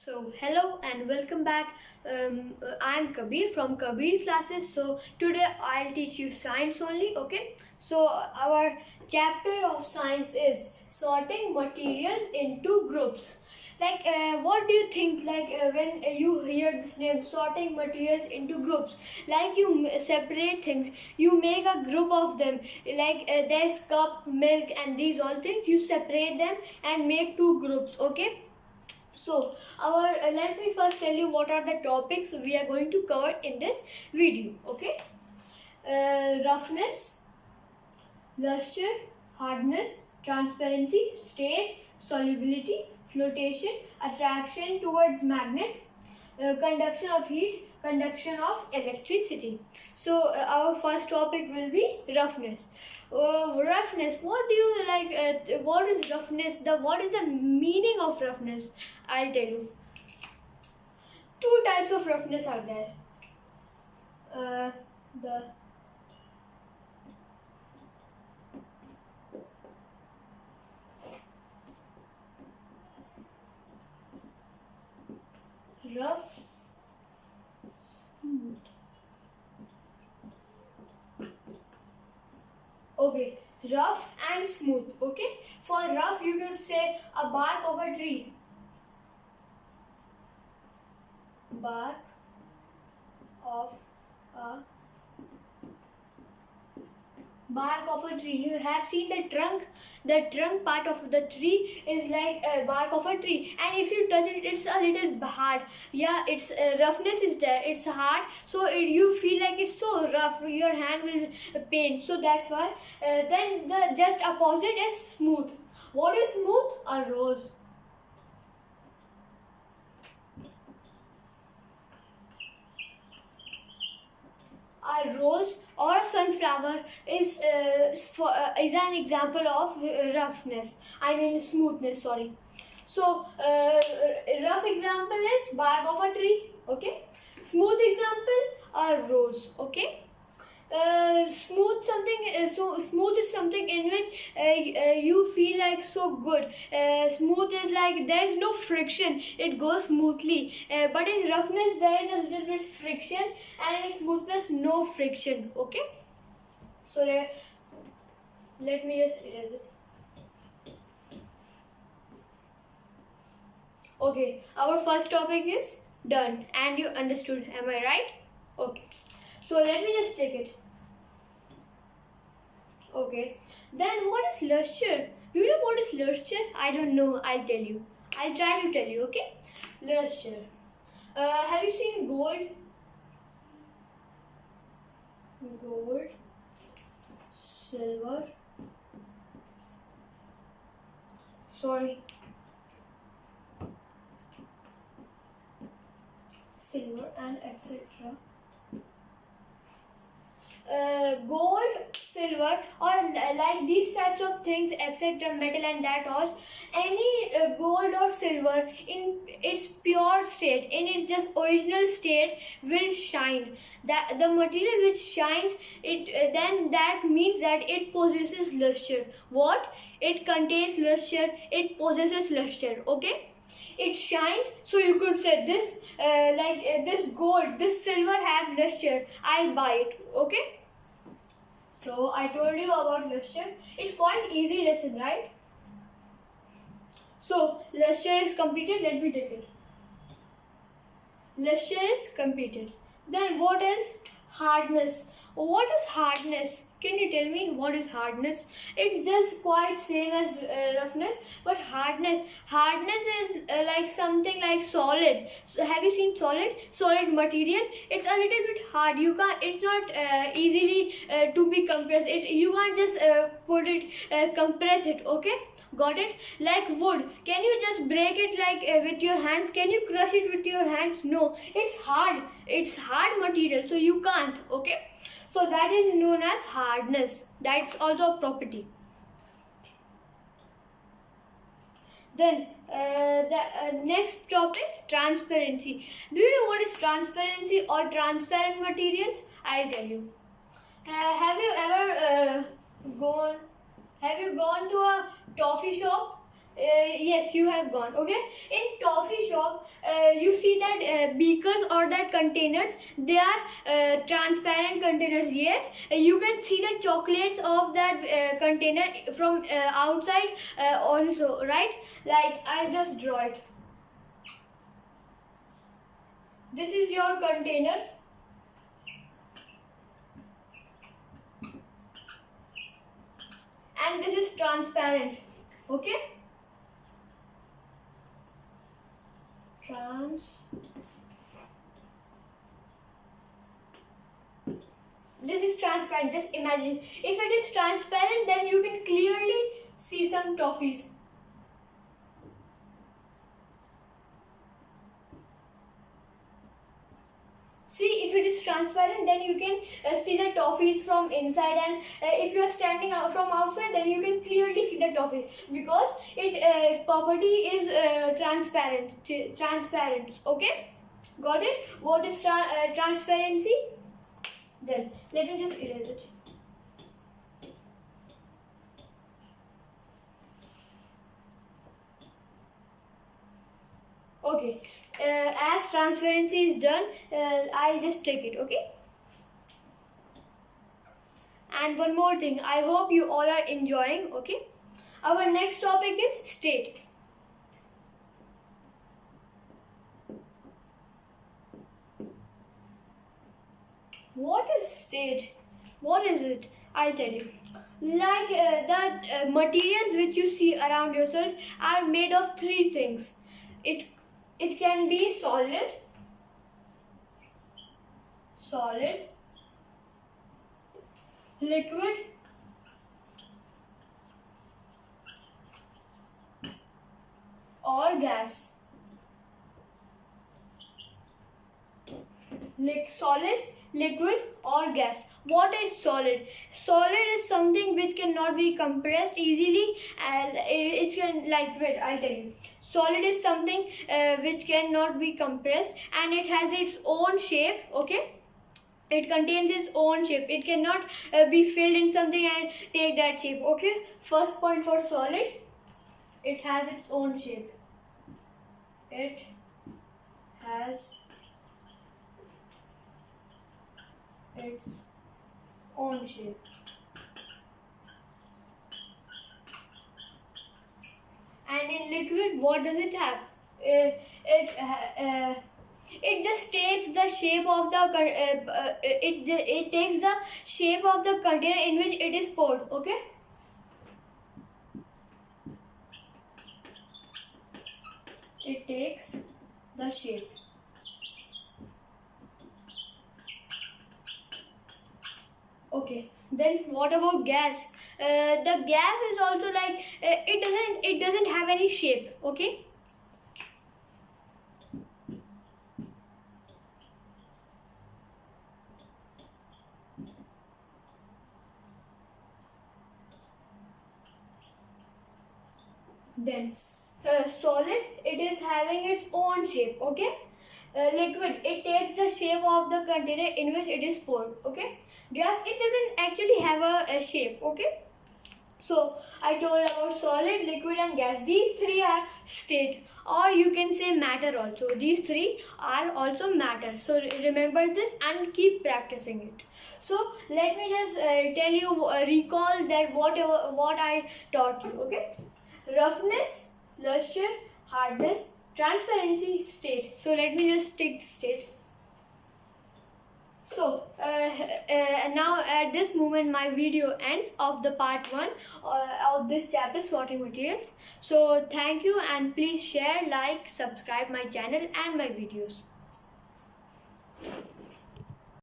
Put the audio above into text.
So hello and welcome back. I am Kabir from Kabir Classes. So today I'll teach you science only. Okay. So our chapter of science is sorting materials into groups. What do you think? When you hear this name, sorting materials into groups, like you separate things, you make a group of them. There's cup, milk, and these all things. You separate them and make two groups. Okay. So let me first tell you what are the topics we are going to cover in this video. Okay. Roughness, luster, hardness, transparency, state, solubility, flotation, attraction towards magnet, conduction of heat, conduction of electricity. So our first topic will be roughness. Roughness. What do you like? What is roughness? What is the meaning of roughness? I'll tell you. Two types of roughness are there. The rough, smooth. Okay, rough and smooth. Okay, for rough you could say a bark of a tree. Bark of a tree. You have seen the trunk part of the tree is like a bark of a tree, and if you touch it, it's a little hard. Yeah, its roughness is there, it's hard, so you feel like it's so rough, your hand will pain. So that's why. Then the just opposite is smooth. What is smooth? A rose. A rose or a sunflower is an example of roughness. I mean smoothness. Sorry. So rough example is bark of a tree. Okay. Smooth example, a rose. Okay. Smooth is something in which you feel like so good. Smooth is like there is no friction, it goes smoothly. But in roughness there is a little bit friction, and in smoothness no friction. Okay, so let me just erase it. Okay, our first topic is done and you understood, am I right? Okay, so let me just take it. Okay, then what is luster? Do you know what is luster? I don't know, I'll tell you. I'll try to tell you, okay? Luster. Have you seen gold? Gold, silver, silver and etc. Gold, silver, or like these types of things, etc., metal and that all, any gold or silver in its pure state, in its just original state, will shine. That the material which shines, then that means that it possesses luster. What? It contains luster, it possesses luster. Okay, it shines, so you could say this this gold, this silver has luster, I'll buy it. Okay, so I told you about luster. It's quite easy lesson, right? So luster is completed. Let me take it. Luster is completed. Then what is hardness? What is hardness? Can you tell me what is hardness? It's just quite same as roughness, but hardness is like something like solid. So have you seen solid material? It's a little bit hard. You can't. It's not easily to be compressed. You can't just put it compress it. Okay. Got it? Like wood. Can you just break it like with your hands? Can you crush it with your hands? No. It's hard. It's hard material, so you can't. Okay. So that is known as hardness. That's also a property. Then the next topic, transparency. Do you know what is transparency or transparent materials? I'll tell you. Have you gone to a toffee shop Yes, you have gone. Okay. In toffee shop, you see that beakers or that containers, they are transparent containers. Yes, you can see the chocolates of that container from outside also, right? Like I just draw it. This is your container. And this is transparent. Okay. This is transparent. Just imagine if it is transparent, then you can clearly see some toffees. See, if it is transparent, then you can see the toffees from inside, and if you are standing out from outside, then you can clearly see the toffees because it property is transparent. Okay, got it? What is transparency? Then let me just erase it. Okay, as transparency is done, I'll just take it. Okay. And one more thing, I hope you all are enjoying. Okay, our next topic is state. What is state? What is it? I'll tell you. Like the materials which you see around yourself are made of three things. It can be solid, liquid, or gas. Solid, liquid, or gas. What is solid? Solid is something which cannot be compressed easily, and it can, like, wait, I'll tell you. Solid is something which cannot be compressed, and it has its own shape. Okay, it contains its own shape. It cannot be filled in something and take that shape. Okay, first point for solid, it has its own shape. It has its own shape. And in liquid, what does it have? It just takes the shape of the it takes the shape of the container in which it is poured. Okay. It takes the shape. Okay, then what about gas? The gas is also like it doesn't have any shape. Okay. Then solid, it is having its own shape. Okay. Liquid, it takes the shape of the container in which it is poured. Okay. Gas, it doesn't actually have a shape. Okay. So I told about solid, liquid, and gas. These three are state, or you can say matter also. These three are also matter. So remember this and keep practicing it. So let me just tell you, recall that what I taught you. Okay. Roughness, luster, hardness, transparency, state. So let me just take state. So now at this moment my video ends of the part 1 of this chapter, sorting materials. So thank you, and please share, like, subscribe my channel and my videos.